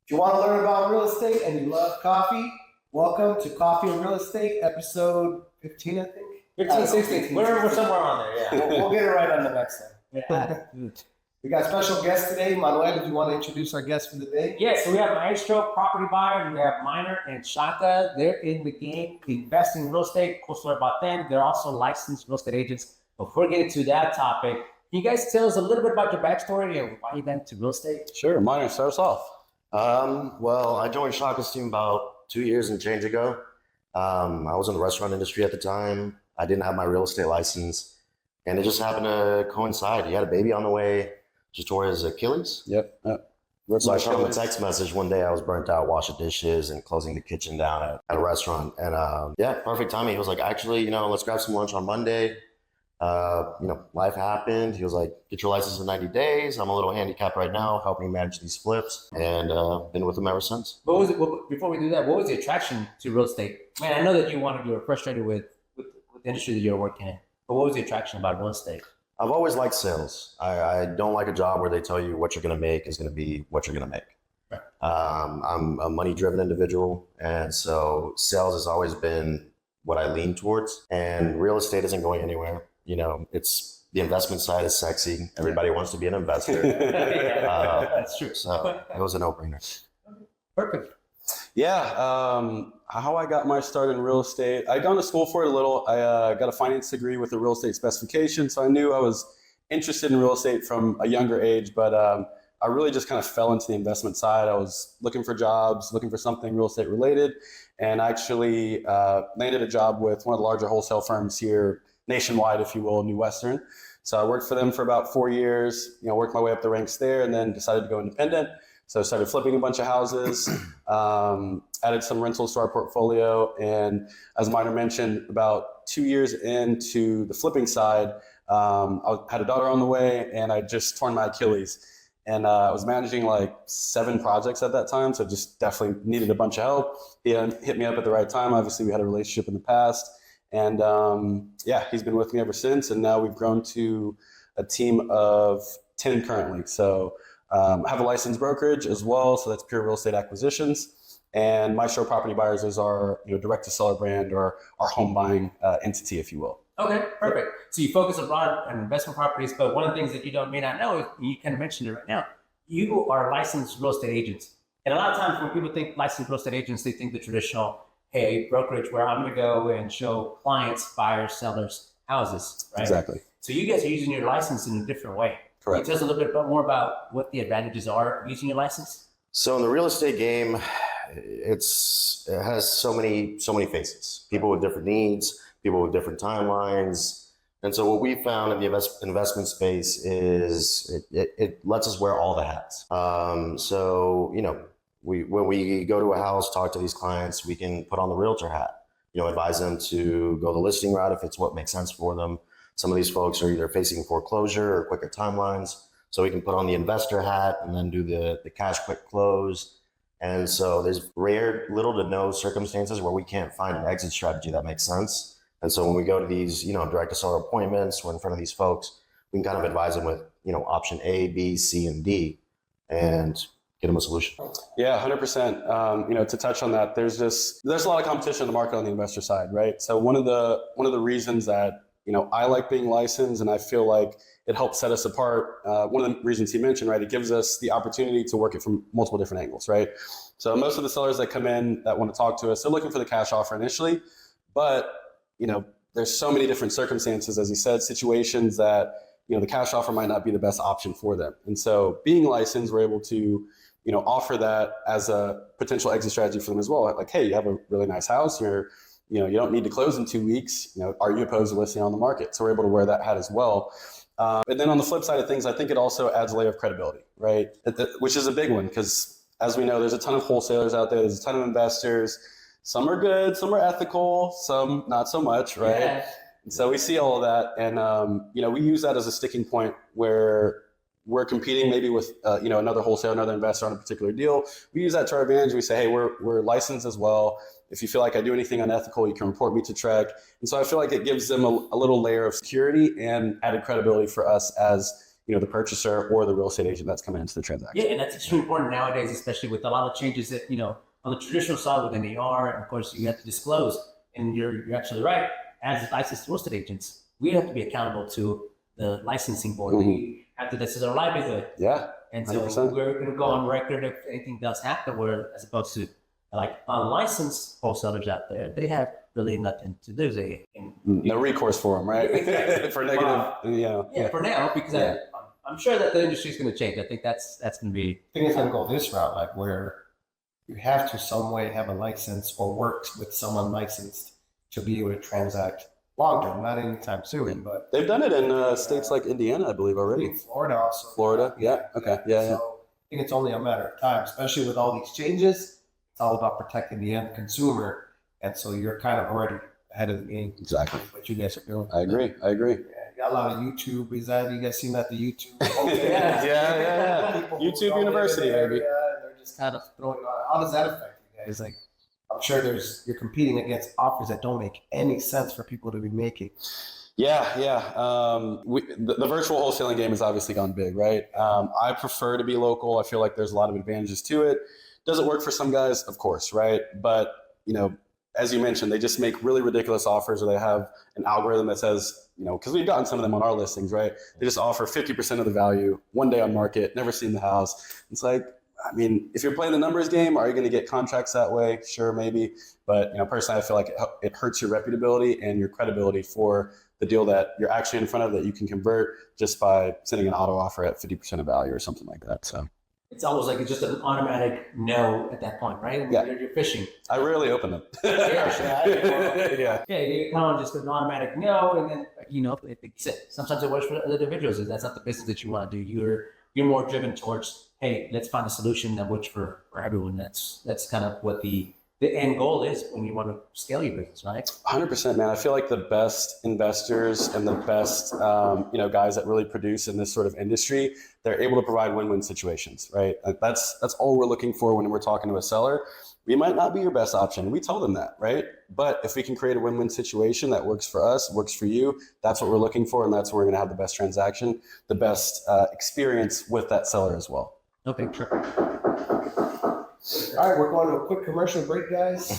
If you want to learn about real estate and you love coffee, welcome to Coffee and Real Estate, episode 15, I think. 15, 16. We're somewhere on there, yeah. We'll get it right on the next one. Yeah. We got special guests today. Manuel, do you want to introduce our guests for the day? Yes, so we have Maestro, property buyer, and we have Minor and Shaka. They're in the game, investing in real estate. Cool story about them. They're also licensed real estate agents. Before we get into that topic, can you guys tell us a little bit about your backstory and why you got into real estate? Sure, Minor, start us off. Well, I joined Shaka's team about 2 years and change ago. I was in the restaurant industry at the time. I didn't have my real estate license, and it just happened to coincide. He had a baby on the way, just tore his Achilles. Yep. So I shot him a text message one day. I was burnt out, washing dishes and closing the kitchen down at a restaurant. And perfect timing. He was like, actually, let's grab some lunch on Monday. Life happened. He was like, get your license in 90 days. I'm a little handicapped right now, helping manage these flips, and been with him ever since. What was it? Before we do that, what was the attraction to real estate? Man, I know that you were frustrated with the industry that you were working in, but what was the attraction about real estate? I've always liked sales. I don't like a job where they tell you what you're going to make is going to be what you're going to make. Right. I'm a money-driven individual, and so sales has always been what I lean towards, and real estate isn't going anywhere. It's the investment side is sexy. Everybody wants to be an investor. That's true. So it was a no-brainer. Perfect. Yeah, how I got my start in real estate. I'd gone to school for it a little. I got a finance degree with a real estate specification, so I knew I was interested in real estate from a younger age, but I really just kind of fell into the investment side. I was looking for jobs, looking for something real estate related, and I actually landed a job with one of the larger wholesale firms here, nationwide, if you will, New Western. So I worked for them for about 4 years, worked my way up the ranks there, and then decided to go independent. So I started flipping a bunch of houses, added some rentals to our portfolio. And as Minor mentioned, about 2 years into the flipping side, I had a daughter on the way, and I just torn my Achilles. And I was managing like 7 projects at that time, so just definitely needed a bunch of help. He hit me up at the right time. Obviously, we had a relationship in the past. And he's been with me ever since. And now we've grown to a team of 10 currently. So I have a licensed brokerage as well. So that's pure real estate acquisitions. And Maestro Property Buyers is our direct to seller brand, or our home buying entity, if you will. Okay, perfect. So you focus abroad on investment properties, but one of the things that you may not know is, you kind of mentioned it right now, you are licensed real estate agents. And a lot of times when people think licensed real estate agents, they think the traditional, hey, brokerage where I'm going to go and show clients, buyers, sellers, houses, right? Exactly. So you guys are using your license in a different way. Correct. Can you tell us a little bit more about what the advantages are of using your license? So in the real estate game, it has so many faces. People with different needs, people with different timelines. And so what we found in the investment space is it lets us wear all the hats. When we go to a house, talk to these clients, we can put on the realtor hat, advise them to go the listing route if it's what makes sense for them. Some of these folks are either facing foreclosure or quicker timelines. So we can put on the investor hat and then do the cash quick close. And so there's little to no circumstances where we can't find an exit strategy that makes sense. And so when we go to these, direct to seller appointments, we're in front of these folks, we can kind of advise them with, option A, B, C, and D, and get them a solution. Yeah, 100%. To touch on that, there's a lot of competition in the market on the investor side, right? So one of the reasons that I like being licensed, and I feel like it helps set us apart. One of the reasons he mentioned, right, it gives us the opportunity to work it from multiple different angles, right? So most of the sellers that come in that want to talk to us, they're looking for the cash offer initially, but there's so many different circumstances, as he said, situations that the cash offer might not be the best option for them. And so being licensed, we're able to offer that as a potential exit strategy for them as well. Like, hey, you have a really nice house. You don't need to close in 2 weeks. Are you opposed to listing on the market? So we're able to wear that hat as well. And then on the flip side of things, I think it also adds a layer of credibility, right? Which is a big one, because as we know, there's a ton of wholesalers out there. There's a ton of investors. Some are good, some are ethical, some not so much, right? Yeah. And so we see all of that. And, we use that as a sticking point where we're competing maybe with another wholesaler, another investor on a particular deal. We use that to our advantage. We say, hey, we're licensed as well. If you feel like I do anything unethical, you can report me to TREC. And so I feel like it gives them a little layer of security and added credibility for us as the purchaser or the real estate agent that's coming into the transaction. Yeah, and that's extremely important nowadays, especially with a lot of changes that, on the traditional side with an AR, and of course you have to disclose. And you're absolutely right. As licensed real estate agents, we have to be accountable to the licensing board. We have to, this is our livelihood. Yeah. And so 100%. we're going to go on record if anything does happen, where as opposed to like unlicensed wholesalers out there, they have really nothing to do. No recourse for them, right? For negative, Yeah, for now, because I'm sure that the industry is going to change. I think that's going to be. I think it's going to go this route, like where you have to some way have a license or work with someone licensed to be able to transact long term, not anytime soon, but they've done it in states like Indiana, I believe, already. Florida also. Florida, yeah, okay, yeah. So I think it's only a matter of time, especially with all these changes. It's all about protecting the end consumer, and so you're kind of already ahead of the game. Exactly. What you guys are doing. I agree. Yeah, you got a lot of YouTube. You guys seen that the YouTube? Yeah. People YouTube who University, live in baby. the area, and they're just kind of throwing on. How does that affect you guys? Like, I'm sure you're competing against offers that don't make any sense for people to be making. Yeah. The virtual wholesaling game has obviously gone big, right? I prefer to be local. I feel like there's a lot of advantages to it. Does it work for some guys? Of course, right? But, as you mentioned, they just make really ridiculous offers, or they have an algorithm that says, because we've gotten some of them on our listings, right? They just offer 50% of the value, one day on market, never seen the house. It's like, I mean, if you're playing the numbers game, are you going to get contracts that way? Sure, maybe. But, personally, I feel like it hurts your reputability and your credibility for the deal that you're actually in front of that you can convert just by sending an auto offer at 50% of value or something like that. So It's almost like it's just an automatic no at that point, right? Yeah. You're fishing. I rarely open them. Yeah. Yeah. Yeah, you kind of just an automatic no, and then sometimes it works for other individuals. That's not the business that you want to do. You're more driven towards, hey, let's find a solution that works for everyone. That's kind of what the end goal is when you want to scale your business, right? 100%, man. I feel like the best investors and the best, guys that really produce in this sort of industry, they're able to provide win-win situations, right? That's all we're looking for when we're talking to a seller. We might not be your best option. We tell them that, right? But if we can create a win-win situation that works for us, works for you, that's what we're looking for, and that's where we're going to have the best transaction, the best experience with that seller as well. Okay, sure. All right, we're going to a quick commercial break, guys.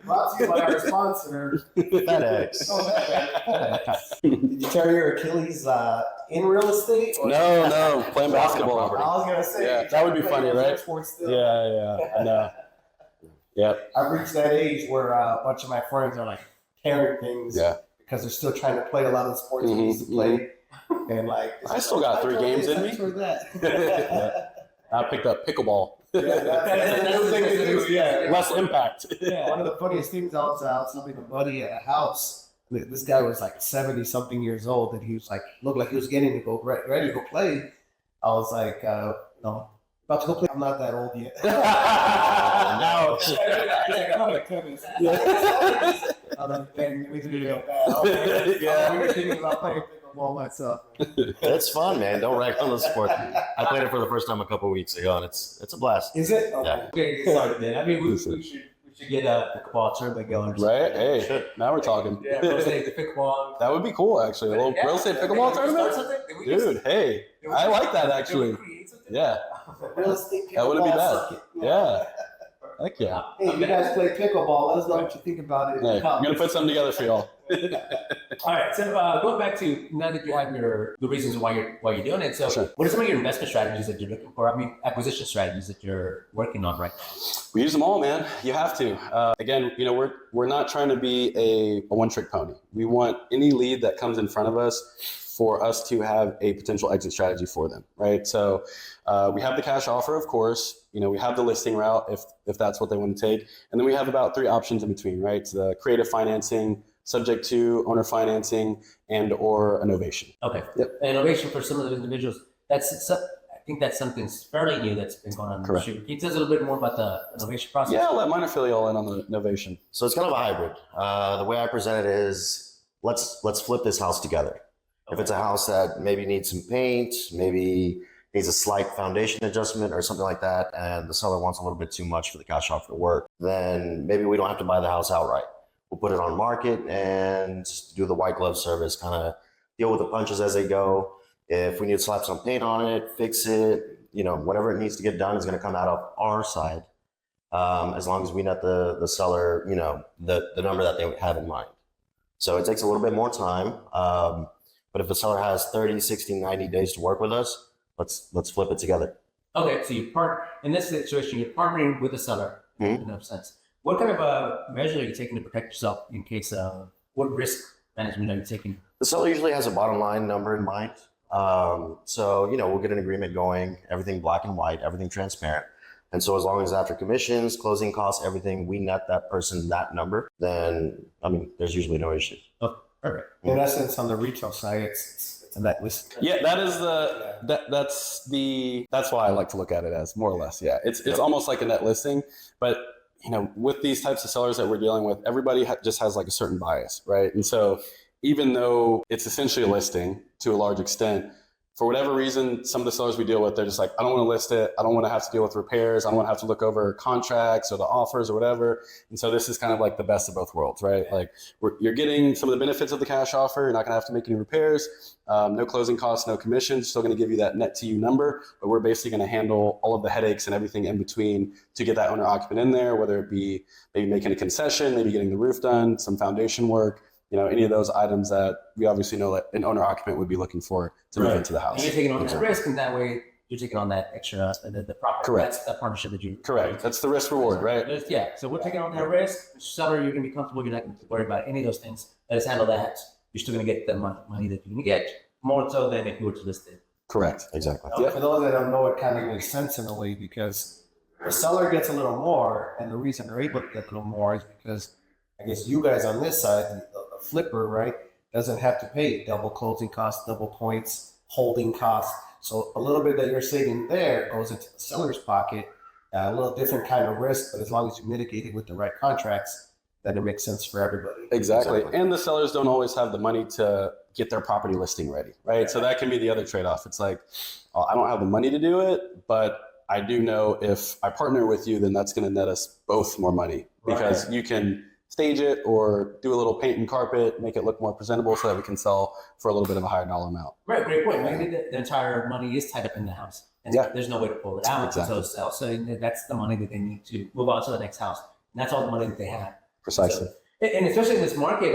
Brought to you by our sponsor, FedEx. Did you tear your Achilles in real estate? Or No, playing basketball. I was going to say. Yeah, that would be funny, right? Sports still. Yeah, I know. Yep. I've reached that age where a bunch of my friends are like tearing things because they're still trying to play a lot of the sports we used to play. And like, I still got 3 games in me. I picked up pickleball. Less impact. Yeah, one of the funniest things I was helping a buddy at a house. This guy was like 70-something years old, and he was like, looked like he was getting to go ready to go play. I was like, no, about to go play. I'm not that old yet. No. Myself. It's fun, man. Don't rag on the sport. I played it for the first time a couple of weeks ago, and it's a blast. Is it? Yeah. Okay, sorry, man. I mean, we should get a pickleball tournament going. Right? Hey, now we're talking. Yeah, real estate, the pickleball. That would be cool, actually. A little real estate pickleball tournament? Dude, hey, I like that, actually. Yeah. Real estate That wouldn't be pickleball bad. circuit. Yeah. Heck yeah. Hey, you guys play pickleball. Let us know what you think about it. Hey, I'm going to put something together for y'all. All right, so going back to now that you have the reasons why you're doing it. So, Sure. What are some of your investment strategies that you're looking for? I mean, acquisition strategies that you're working on right now. We use them all, man. You have to. Again, we're not trying to be a one-trick pony. We want any lead that comes in front of us for us to have a potential exit strategy for them, right? So we have the cash offer, of course. We have the listing route if that's what they want to take, and then we have about 3 options in between, right? The creative financing, subject to owner financing, and or a novation. Okay. Yep. An innovation for some of the individuals. I think that's something fairly new that's been going on. Correct. Can you tell us a little bit more about the innovation process? Yeah, I'll let Minor fill you all in on the novation. So it's kind of a hybrid. The way I present it is, let's flip this house together. If it's a house that maybe needs some paint, maybe needs a slight foundation adjustment or something like that, and the seller wants a little bit too much for the cash offer to work, then maybe we don't have to buy the house outright. We'll put it on market and do the white glove service, kind of deal with the punches as they go. If we need to slap some paint on it, fix it, whatever it needs to get done is going to come out of our side. As long as we net the seller, the number that they have in mind. So it takes a little bit more time. But if the seller has 30, 60, 90 days to work with us, let's flip it together. Okay, so in this situation, you're partnering with the seller, in enough sense. What kind of a measure are you taking to protect yourself in case of what risk management are you taking? The seller usually has a bottom line number in mind. So, we'll get an agreement going, everything black and white, everything transparent. And so as long as after commissions, closing costs, everything, we net that person that number, then, there's usually no issue. Oh, perfect. In essence, on the retail side, it's a net list. Yeah, that is that's why I like to look at it as more or less. Yeah, it's almost like a net listing, but with these types of sellers that we're dealing with, everybody just has like a certain bias, right? And so even though it's essentially a listing to a large extent, for whatever reason, some of the sellers we deal with, they're just like, I don't want to list it. I don't want to have to deal with repairs. I don't want to have to look over contracts or the offers or whatever. And so this is kind of like the best of both worlds, right? Like you're getting some of the benefits of the cash offer. You're not going to have to make any repairs, no closing costs, no commissions. Still going to give you that net to you number, but we're basically going to handle all of the headaches and everything in between to get that owner occupant in there, whether it be maybe making a concession, maybe getting the roof done, some foundation work. Any of those items that we obviously know that an owner occupant would be looking for to move into the house. And you're taking on that risk, and that way you're taking on that extra, the profit. Correct. That's the partnership that you. Correct. That's the risk reward, right? Yeah. So we're taking on that risk. Seller, you're going to be comfortable. You're not going to worry about any of those things. Let us handle that. You're still going to get the money that you can get, more so than if you were to list it. Correct. Exactly. For those that don't know, it kind of makes sense in a way because the seller gets a little more, and the reason they're able to get a little more is because I guess you guys on this side, the flipper, right, doesn't have to pay double closing costs, double points, holding costs. So a little bit that you're saving there goes into the seller's pocket, a little different kind of risk, but as long as you mitigate it with the right contracts, then it makes sense for everybody. Exactly. And the sellers don't always have the money to get their property listing ready, right? So that can be the other trade-off. It's like, I don't have the money to do it, but I do know if I partner with you, then that's going to net us both more money because you can stage it or do a little paint and carpet, make it look more presentable so that we can sell for a little bit of a higher dollar amount. Right, great point. Maybe the entire money is tied up in the house, and there's no way to pull it out until it sells. So that's the money that they need to move on to the next house, and that's all the money that they have. Precisely. So, and especially in this market,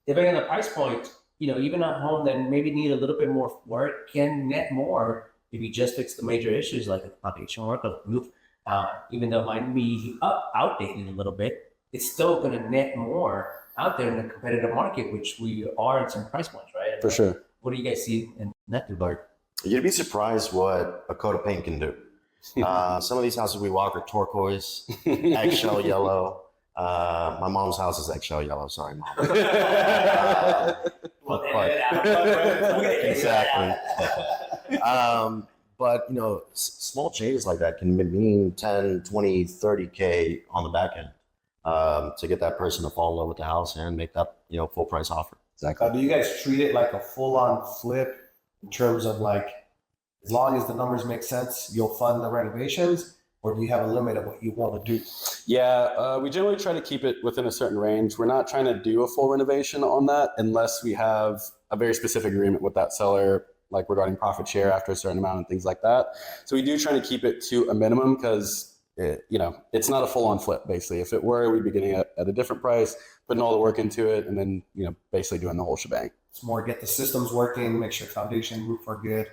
depending on the price point, even a home that maybe need a little bit more work can net more if you just fix the major issues like the foundation work or the roof. Even though it might be outdated a little bit, it's still going to net more out there in the competitive market, which we are at some price points, right? For sure. What do you guys see in that regard? You'd be surprised what a coat of paint can do. Some of these houses we walk are turquoise, eggshell yellow. My mom's house is eggshell yellow. Sorry, Mom. Exactly. But, small changes like that can mean 10, 20, 30K on the back end to get that person to fall in love with the house and make that, full price offer. Exactly. Do you guys treat it like a full-on flip in terms of like, as long as the numbers make sense, you'll fund the renovations? Or do you have a limit of what you want to do? Yeah, we generally try to keep it within a certain range. We're not trying to do a full renovation on that unless we have a very specific agreement with that seller, like regarding profit share after a certain amount and things like that. So we do try to keep it to a minimum because, it's not a full-on flip, basically. If it were, we'd be getting it at a different price, putting all the work into it, and then, basically doing the whole shebang. It's more get the systems working, make sure foundation, roof are good,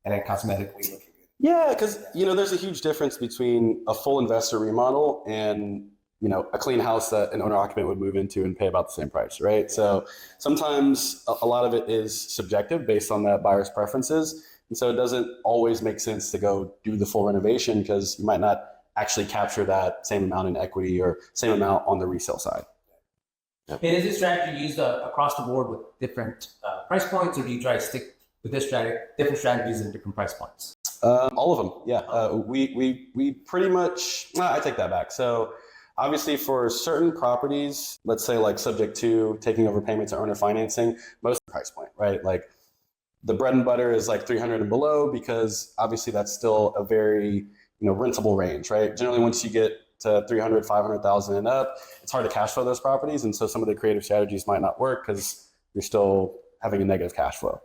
and then cosmetically looking good. Yeah, because, there's a huge difference between a full investor remodel and, a clean house that an owner occupant would move into and pay about the same price, right? So sometimes a lot of it is subjective based on that buyer's preferences. And so it doesn't always make sense to go do the full renovation because you might not actually capture that same amount in equity or same amount on the resale side. And is this strategy used across the board with different price points, or do you try to stick with this strategy, different strategies and different price points? All of them, yeah. We pretty much, I take that back. So obviously for certain properties, let's say like subject to taking over payments or owner financing, most of the price point, right? Like the bread and butter is like 300 and below because obviously that's still a very, rentable range, right? Generally, once you get to 300, 500,000 and up, it's hard to cash flow those properties. And so some of the creative strategies might not work because you're still having a negative cash flow.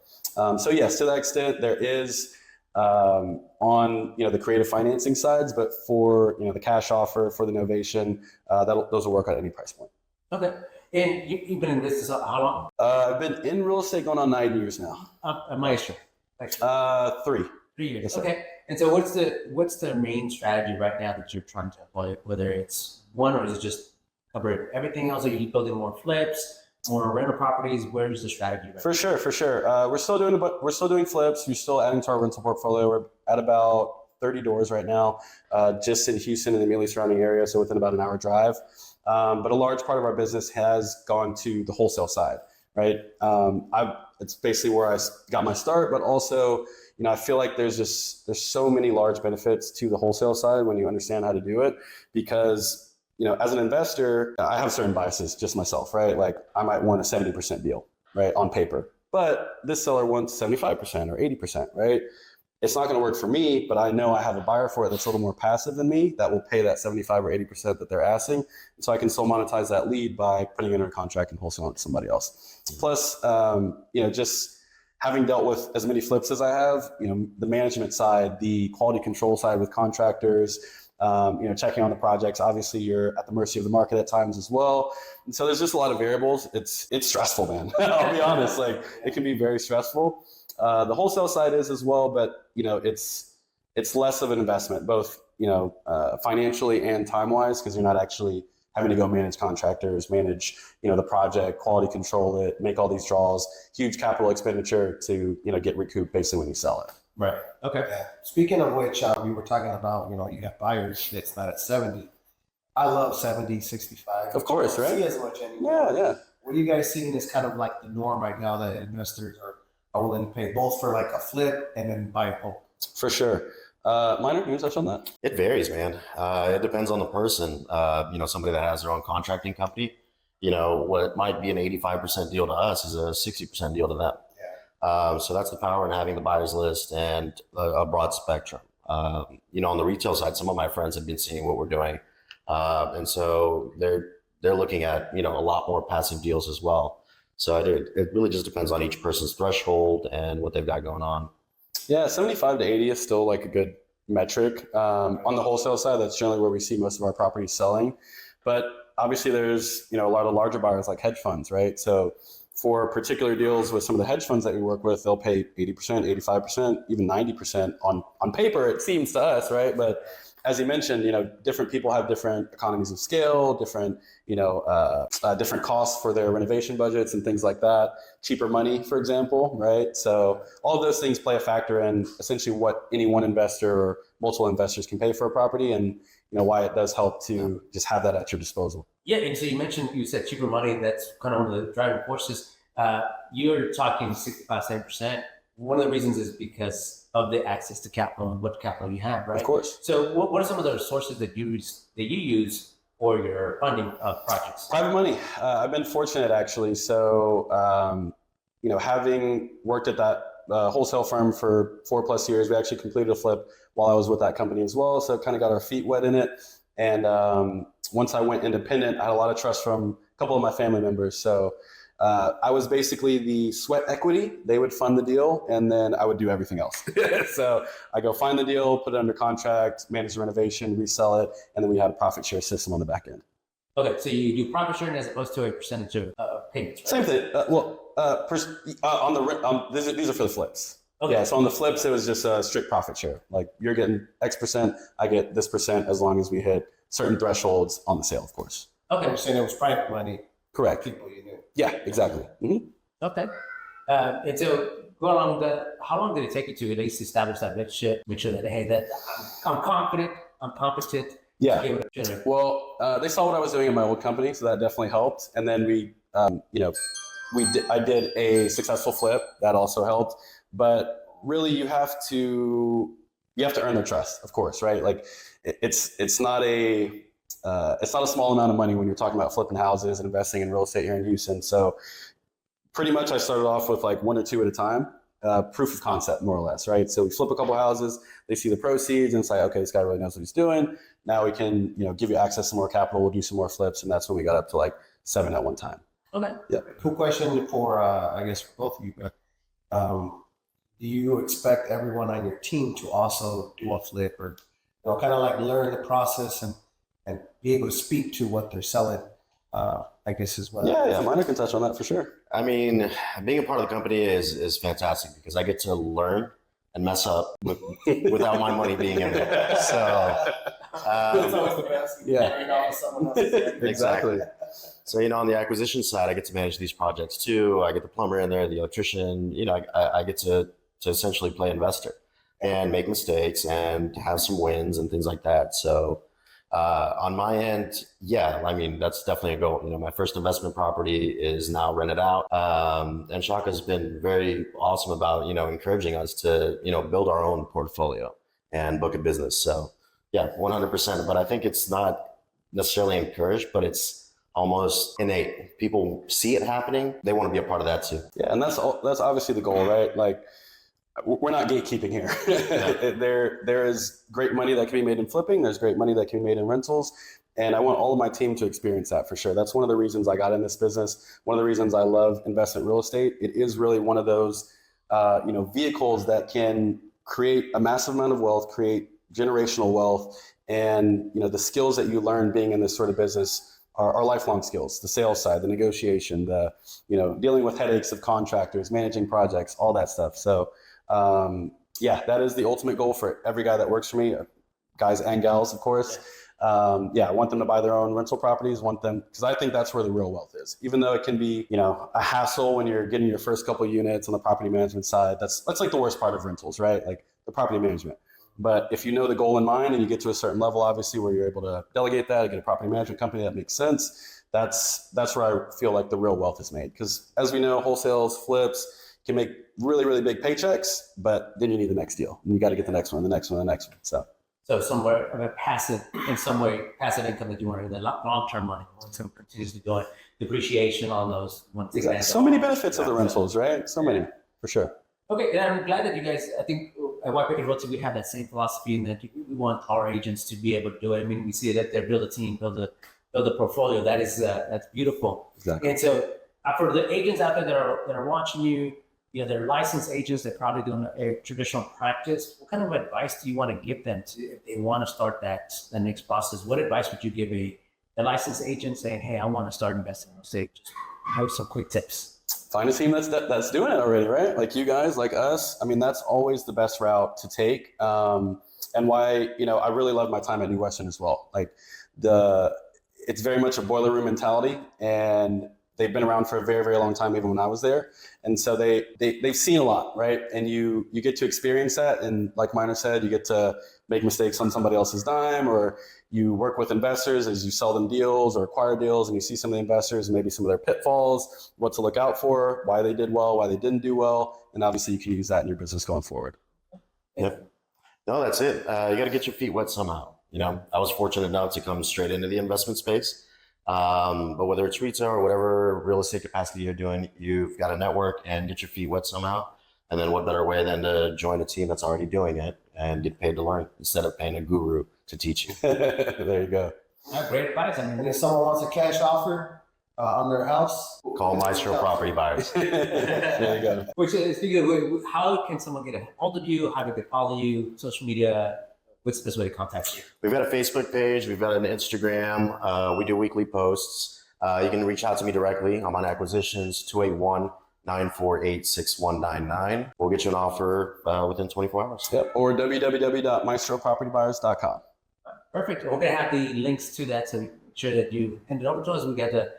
So yes, to that extent, there is on the creative financing sides, but for the cash offer, for the novation, those will work at any price point. Okay. And you've been in business how long? I've been in real estate going on 9 years now. Maestro. 3. 3 years. Yes, Okay. And so what's the main strategy right now that you're trying to employ? Whether it's one or is it just cover everything else? Are you building more flips, more rental properties? Where's the strategy right For sure. We're still doing flips. We're still adding to our rental portfolio. We're at about 30 doors right now, just in Houston and the immediately surrounding area, so within about an hour drive. But a large part of our business has gone to the wholesale side, right? It's basically where I got my start, but also, I feel like there's so many large benefits to the wholesale side when you understand how to do it, because, as an investor, I have certain biases just myself, right? Like I might want a 70% deal, right, on paper, but this seller wants 75% or 80%, right? It's not going to work for me, but I know I have a buyer for it that's a little more passive than me that will pay that 75 or 80% that they're asking. So I can still monetize that lead by putting it under contract and wholesaling it to somebody else. Plus, just having dealt with as many flips as I have, the management side, the quality control side with contractors, checking on the projects. Obviously, you're at the mercy of the market at times as well. And so there's just a lot of variables. It's stressful, man. I'll be honest. Like it can be very stressful. The wholesale side is as well, but it's less of an investment, both financially and time wise, because you're not actually having to go manage contractors, manage the project, quality control it, make all these draws, huge capital expenditure to get recouped basically when you sell it. Right. Okay. Yeah. Speaking of which, we were talking about, you have buyers that's not at 70. I love 70, 65. Of course, right? See as much anymore. Yeah. What are you guys seeing is kind of like the norm right now that investors are willing to pay both for like a flip and then buy a home? For sure. Minor, can you touch on that? It varies, man. It depends on the person. Somebody that has their own contracting company, what might be an 85% deal to us is a 60% deal to them. So that's the power in having the buyers list and a broad spectrum. On the retail side, some of my friends have been seeing what we're doing. And so they're looking at, a lot more passive deals as well. So it really just depends on each person's threshold and what they've got going on. Yeah, 75 to 80 is still like a good metric. On the wholesale side, that's generally where we see most of our properties selling. But obviously there's, a lot of larger buyers like hedge funds, right? So for particular deals with some of the hedge funds that we work with, they'll pay 80%, 85%, even 90% on paper, it seems to us, right? But as you mentioned, different people have different economies of scale, different, different costs for their renovation budgets and things like that. Cheaper money, for example, right? So all of those things play a factor in essentially what any one investor or multiple investors can pay for a property, and why it does help to just have that at your disposal. Yeah, and so you said cheaper money. That's kind of one of the driving forces. You're talking 65, 70%. One of the reasons is because of the access to capital and what capital you have, right? Of course. So what are some of the sources that you use for your funding of projects? Private money. I've been fortunate actually. So, having worked at that wholesale firm for 4+ years, we actually completed a flip while I was with that company as well. So kind of got our feet wet in it. And once I went independent, I had a lot of trust from a couple of my family members. So I was basically the sweat equity. They would fund the deal, and then I would do everything else. So I go find the deal, put it under contract, manage the renovation, resell it, and then we had a profit share system on the back end. Okay, so you do profit sharing as opposed to a percentage of payments, right? Same thing. These are for the flips. Okay. Yeah, so on the flips, it was just a strict profit share. Like you're getting X%, I get this percent as long as we hit certain thresholds on the sale, of course. Okay. You're saying it was private money. Correct. People you knew. Yeah, exactly. Mm-hmm. Okay. And so go along how long did it take you to at least establish that relationship? Make sure that, hey, that I'm confident, I'm competent. Yeah. Well, they saw what I was doing in my old company, so that definitely helped. And then I did a successful flip that also helped. But really, you have to earn their trust, of course, right? Like it's not a small amount of money when you're talking about flipping houses and investing in real estate here in Houston. So pretty much I started off with like 1 or 2 at a time, proof of concept, more or less, right? So we flip a couple houses, they see the proceeds and say, okay, this guy really knows what he's doing. Now we can, give you access to more capital. We'll do some more flips. And that's when we got up to like 7 at one time. Okay. Cool question for, I guess, for both of you. Do you expect everyone on your team to also do a flip or, kind of like learn the process and be able to speak to what they're selling? I guess as well. Yeah, Miner can touch on that for sure. I mean, being a part of the company is fantastic because I get to learn and mess up without my money being in there. So It's always the best. Yeah. Someone else. Exactly. So, on the acquisition side, I get to manage these projects too. I get the plumber in there, the electrician, I get to essentially play investor and make mistakes and have some wins and things like that. So, on my end, yeah, I mean, that's definitely a goal. My first investment property is now rented out. And Shaka's been very awesome about, encouraging us to, build our own portfolio and book a business. So yeah, 100%. But I think it's not necessarily encouraged, but it's almost innate. People see it happening. They want to be a part of that too. Yeah. And that's obviously the goal, right? Like, we're not gatekeeping here. There is great money that can be made in flipping. There's great money that can be made in rentals. And I want all of my team to experience that for sure. That's one of the reasons I got in this business. One of the reasons I love investment real estate. It is really one of those, vehicles that can create a massive amount of wealth, create generational wealth. And, the skills that you learn being in this sort of business are lifelong skills. The sales side, the negotiation, the, dealing with headaches of contractors, managing projects, all that stuff. So, that is the ultimate goal for every guy that works for me, guys and gals, of course. I want them to buy their own rental properties, because I think that's where the real wealth is. Even though it can be, a hassle when you're getting your first couple of units on the property management side, that's like the worst part of rentals, right? Like the property management. But if you know the goal in mind and you get to a certain level, obviously, where you're able to delegate that, get a property management company that makes sense, that's where I feel like the real wealth is made. Because as we know, wholesales, flips can make really, really big paychecks, but then you need the next deal. And you got to get the next one, the next one, the next one. So somewhere of a passive income that you want to, the long-term money, long-term continuously going, depreciation on those. Exactly. So many benefits of the rentals, right? So many, for sure. Okay, and I'm glad that you guys, I think at White Picket Realty, we have that same philosophy in that we want our agents to be able to do it. I mean, we see that they build a team, build a portfolio. That's beautiful. Exactly. And so for the agents out there that are watching you, they're licensed agents. They're probably doing a traditional practice. What kind of advice do you want to give them if they want to start the next process? What advice would you give a licensed agent saying, "Hey, I want to start investing in real estate"? Just have some quick tips. Find a team that's doing it already, right? Like you guys, like us. I mean, that's always the best route to take. And why, I really love my time at New Western as well. Like it's very much a boiler room mentality, and they've been around for a very, very long time, even when I was there. And so they've seen a lot, right? And you get to experience that. And like Miner said, you get to make mistakes on somebody else's dime, or you work with investors as you sell them deals or acquire deals, and you see some of the investors and maybe some of their pitfalls, what to look out for, why they did well, why they didn't do well. And obviously you can use that in your business going forward. Yep. No, that's it. You got to get your feet wet somehow. I was fortunate enough to come straight into the investment space. But whether it's retail or whatever real estate capacity you're doing, you've got to network and get your feet wet somehow. And then what better way than to join a team that's already doing it and get paid to learn instead of paying a guru to teach you. There you go. Great advice. I mean, And if someone wants a cash offer on their house, Call Maestro Property Buyers. There you go. which is, how can someone get a hold of you? How do they follow you? Social media? What's the best way to contact you? We've got a Facebook page. We've got an Instagram. We do weekly posts. You can reach out to me directly. I'm on acquisitions, 281-948-6199. We'll get you an offer within 24 hours. Yep. Or www.maestropropertybuyers.com. Perfect. We're gonna have the links to that, so make sure that you hand it over to us. We get to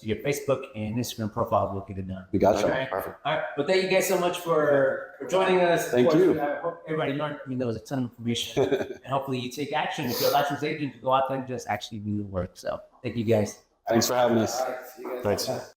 your Facebook and Instagram profile. We'll get it done. We got you. Okay. Perfect. All right. Well, thank you guys so much for joining us. Thank you. I hope everybody learned. I mean, there was a ton of information, and hopefully you take action. If you're a licensed agent, to go out there and just actually do the work. So, thank you guys. Thanks for having us. all right, see you guys. Thanks. next time.